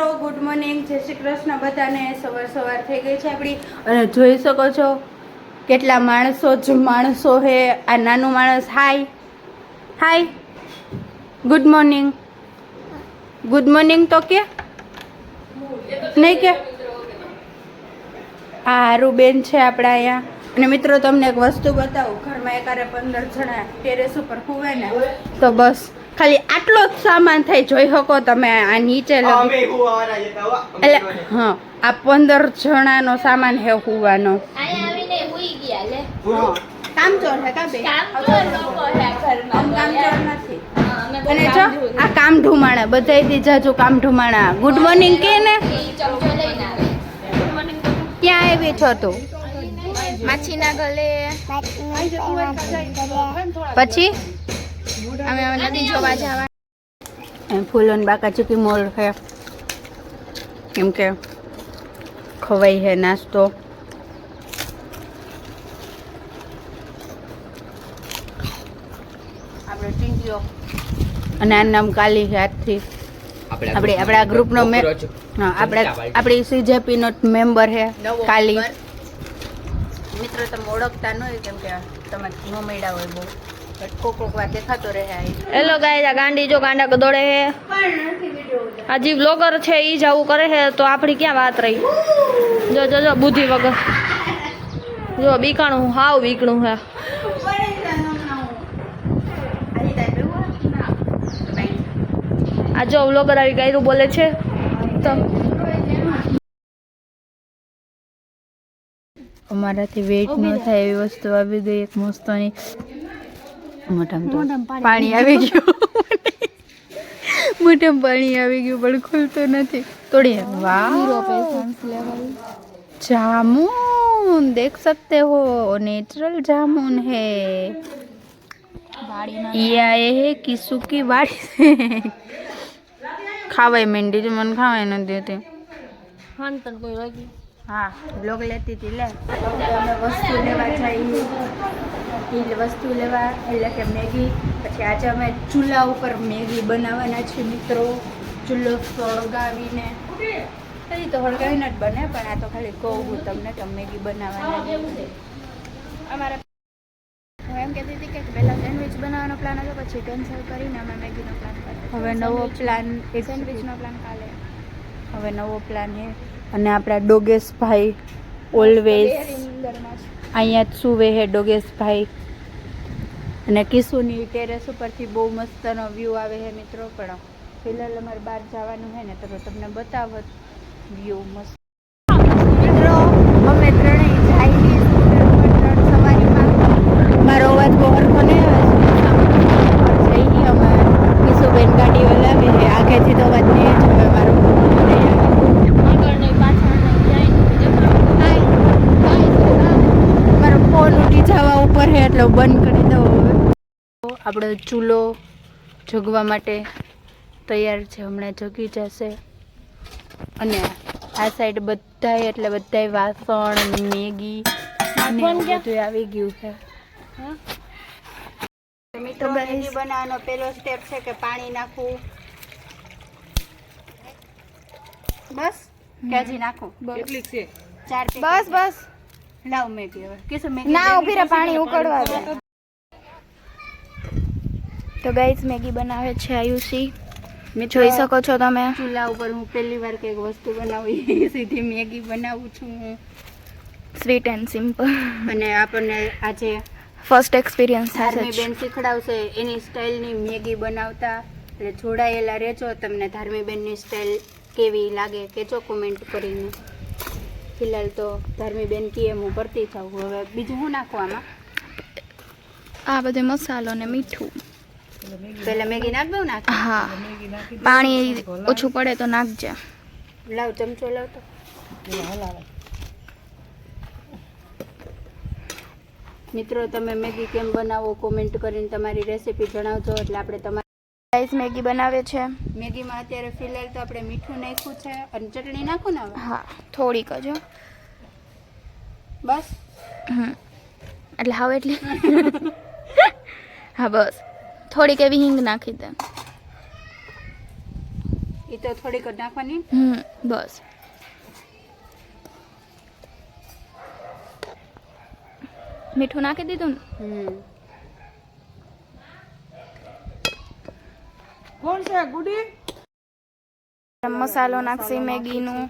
Good morning, જય શ્રી કૃષ્ણ બધાને. સવાર થઈ ગઈ છે આપણી અને જોઈ શકો છો કેટલા માણસો હે. આ નાનું માણસ હાય ગુડ મોર્નિંગ તો કે નહીં કે આ હારું બેન છે આપણા અહીંયા. અને મિત્રો તમને એક વસ્તુ બતાવું, ઘરમાં એકારે 15 જણા ટેરેસ ઉપર હુવે ને તો બસ ખાલી આટલો જ સામાન થાય. જોઈ શકો તમે આ નીચે એટલે હા આ 15 જણાનો સામાન હે હુવાનો. કામચોર હે કા બે કામચોર નથી. અને જો આ કામ ઢુમાણા બધાયથી જાજુ કામ ઢુમાણા. ગુડ મોર્નિંગ કે ને ક્યાં આવી છો તું? માછીના ગલે પછી અમે નદી જોવા જવા. ફૂલોન બાકા ચૂકી મોલ છે કેમ કે ખવાઈ હે નાસ્તો. આપણે ટીંકીઓ અને આ નામ કાલી છે આજથી. આપણે આપણા ગ્રુપનો આપણી સીજેપી નો મેમ્બર છે કાલી. મિત્રો તમે ઓળખતા ન હોય કેમ કે તમે ન મળ્યા હોય બહુ, કોક વાર દેખાતો રહે. હેલો ગાઈસ, આ ગાંડી જો ગાંડા દોડે હે. આજી વ્લોગર છે ઈ જ આવું કરે છે તો આપણી ક્યાં વાત રહી. જો જો જો બુદ્ધિ વગર જો બીકાણું હાવ બીકણું હે. આ જો વ્લોગર આવી ગાયરું બોલે છે તો અમારાથી વેઇટ ન થાય એવી વસ્તુ આવી ગઈ. એક મસ્તની મોઢામાં પાણી આવી ગયું. મોઢામાં પાણી આવી ગયું પણ ખુલતું નથી. તોડીએ વાહ जामुन देख सकते हो, नेचुरल जामुन है. ये आए है किसु की बाड़ी से. खावाई मंडी जो मन खावाई न देते. हाँ लोग लेती थी ले. અમે વસ્તુ લેવા જઈએ એ વસ્તુ લેવા એટલે કે મેગી. પછી આજે અમે ચૂલા ઉપર મેગી બનાવવાના છીએ મિત્રો. ચૂલો સળગાવીને તો હળગાવીને જ બને પણ આ તો ખાલી કહું હું તમને કે મેગી બનાવવાના. અમારે હું એમ કહેતી હતી કે પહેલા સેન્ડવિચ બનાવવાનો પ્લાન હતો, પછી કેન્સલ કરીને અમે મેગીનો પ્લાન કર્યો. હવે નવો પ્લાન એક સેન્ડવિચનો પ્લાન કાલે. હવે નવો પ્લાન છે. અને આપણા ડોગેશભાઈ ઓલવેઝ અહીંયા જ સુવે હે ડોગેશભાઈ. અને કિશુની ટેરેસ ઉપરથી બહુ મસ્તનો વ્યૂ આવે છે મિત્રો. પણ ફિલહાલ અમારે બહાર જવાનું છે ને તો તમને બતાવત વ્યૂ મસ્ત. મિત્રો અમે ત્રણેય જઈએ સ્કૂટર સવારીમાં. મારો અવાજ બહુ હરખો નહીં આવે. જઈએ અમે કિશુબેન ગાડી ઓલાવે છે આગળથી તો અવાજ નહીં જ હવે મારો. મારો ફોન ઉઠી જવા ઉપર છે એટલે બંધ કરી દો. આપણો ચૂલો જગવા માટે તૈયાર છે, હમણાં જગી જશે. અને આ સાઈડ બધાય એટલે બધાય વાસણ મેગી બધું આવી ગયું છે. મિત્રો મેગી બનાવવાનો પહેલો સ્ટેપ છે કે પાણી નાખવું. બસ ક્યાંથી નાખું કેટલી છે? 4 બસ લાવ મેગી. હવે કિશું મેગી ના ઉભી રહે, પાણી ઉકળવા દે. તો ગાઈસ મેગી બનાવે છે આયુષી, જોઈ શકો છો તમે. ચૂલા ઉપર હું પહેલી વાર કંઈક વસ્તુ બનાવું સીધી મેગી બનાવું છું હું. Sweet and simple. અને આપણને આજે ફર્સ્ટ એક્સપિરિયન્સ થશે. ધાર્મીબેન શીખડાવશે એની સ્ટાઇલની મેગી બનાવતા. એટલે જોડાયેલા રહેજો. તમને ધાર્મીબેનની સ્ટાઇલ કેવી લાગે કેજો કોમેન્ટ કરીને. ફિલહાલ તો ધાર્મીબેન કીએ હું કરતી થાઉં. હવે બીજું શું નાખવામાં? આ બધો મસાલો ને મીઠું. પહેલા મેગી નાખ દઉં નાખ. હા પાણી ઓછું પડે તો નાખજે. લાવ ચમચો લાવ તો. મિત્રો તમે મેગી કેમ બનાવો કોમેન્ટ કરીને તમારી રેસીપી જણાવજો એટલે આપણે તમારી ગાઈસ મેગી બનાવે છે. મેગીમાં અત્યારે ફિલહાલ તો આપણે મીઠું નાખ્યું છે અને ચટણી નાખું ને હવે. હા થોડીક જ બસ. એટલે હવે એટલે હા બસ થોડીક એવી હિંગ નાખી દે. એ તો થોડીક જ નાખવાની. બસ મીઠું નાખી દીધું ને. કોણ છે ગુડી? મસાલો નાખશે મેગીનું.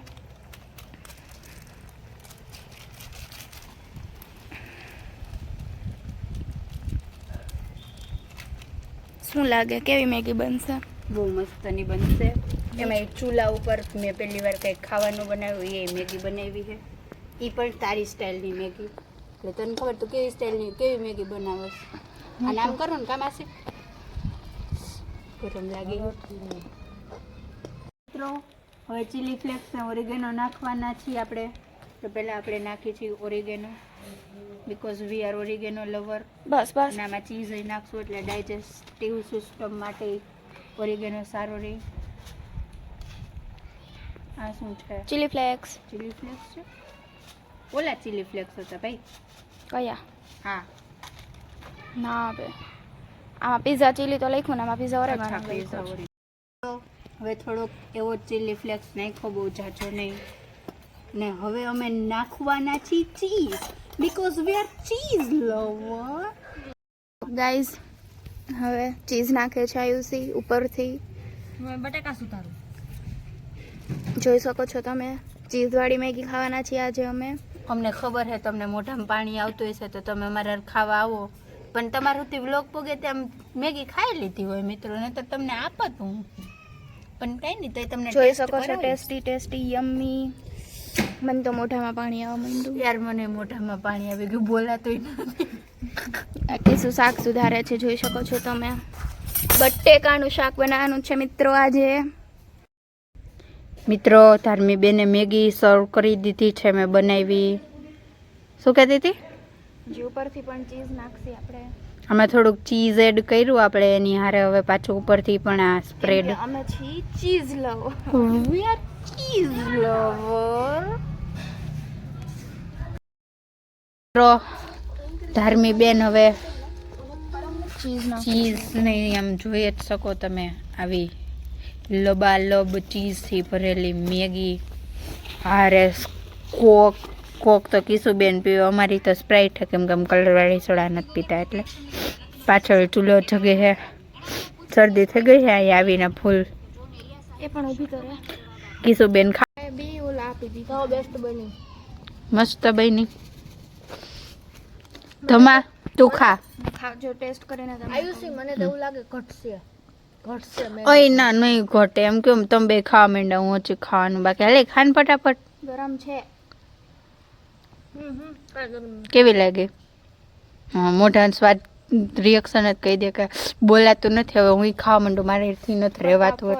શું લાગે કેવી મેગી બનશે? બહુ મસ્તની બનશે. એમાં ચૂલા ઉપર મેં પહેલી વાર કંઈક ખાવાનું બનાવ્યું, એ મેગી બનાવી છે. એ પણ તારી સ્ટાઇલની મેગી. એટલે તને ખબર તું કેવી સ્ટાઇલની કેવી મેગી બનાવે છે. આ નામ કરો ને કામ આશે ગરમ લાગી. મિત્રો હવે ચીલી ફ્લેક્સ ને ઓરિગેનો નાખવાના છીએ આપણે. તો પહેલાં આપણે નાખીએ છીએ oregano, because we are oregano lover. બસ બસ અને આમાં ચીઝ નાખશું એટલે ડાયજેસ્ટિવ સિસ્ટમ માટે ઓરિગેનો સારો રહે. આ શું છે? Chilli flakes. ચીલી ફ્લેક્સ છે. ઓલા ચીલી ફ્લેક્સ હતા ભાઈ. કયા? હા ના હવે આમાં પિઝા ચીલી તો લખ્યું ને, આમાં પિઝા અચ્છા, ઓરેગાનો pizza લખ્યું છે. તો હવે થોડોક એવો ચીલી ફ્લેક્સ નાખ્યો, બહુ ઝાઝો નહીં. ને હવે અમે નાખવાના છીએ cheese, because we R cheese lover. Guys હવે ચીઝ નાખે છે આયુષી ઉપરથી. બટાકા સુધારું. જોઈ શકો છો તમે, ચીઝવાળી મેગી ખાવાના છીએ આજે અમે. અમને ખબર છે તમને મોઢામાં પાણી આવતું હશે તો તમે અમારા ખાવા આવો, પણ તમારું તે વ્લોગ પોગે તેમ મેગી ખાઈ લીધી હોય મિત્રો, ને તો તમને આપત હું, પણ કઈ નહીં તો તમને જોઈ taste શકો છો કરાવીશ. Tasty tasty yummy. મને તો મોઢામાં પાણી આવવા માંડ્યું. યાર મને મોઢામાં પાણી આવી ગયું, બોલાતોય નથી. આ કેસું શાક સુધારે છે, જોઈ શકો છો તમે. બટેકાનું શાક બનાવવાનું છે મિત્રો આજે. મિત્રો ધાર્મી બેને મેગી સર્વ કરી દીધી છે, મેં બનાવી. શું કહેતી હતી? જે ઉપરથી પણ ચીઝ નાખશી આપણે. અમે થોડુંક ચીઝ એડ કર્યું આપણે એની હારે. હવે પાછું ઉપરથી પણ આ સ્પ્રેડ. કેમ કે અમે છીએ cheese love. We are cheese lover. Dharmi બેન હવે ચીઝ નહીં આમ જોઈ જ શકો તમે, આવી લબાલબ ચીઝથી ભરેલી મેગી. હારે કોક તો કિશુબેન પીવે, અમારી તો સ્પ્રાઇટ છે, કેમ કે કલરવાળી સોડા નથી પીતા એટલે. પાછળ ચૂલો જગે છે, શરદી થઈ ગઈ છે અહીં આવીને ફૂલ. એ પણ ઊભી કરે. કિશુબેન બી ઓલા આપી દીધા. બેસ્ટ બની. મસ્ત બની. તમા તું ખા. ખાજો, ટેસ્ટ કરીને તમે. આયુષી મને તો એવું લાગે ઘટશે. ઓય ના નહીં ઘટે, એમ કેમ તમે બે ખાવા માંડ્યા, હું ઓછી ખાવાનું બાકી. હાલે ખાન ફટાફટ. ગરમ છે. કેવી લાગે? હા મોઢાનો સ્વાદ રિએક્શન જ કહી દે કે બોલાતું નથી. હવે હું ખાવા માંડું, મારેથી નથી રહેવાતું.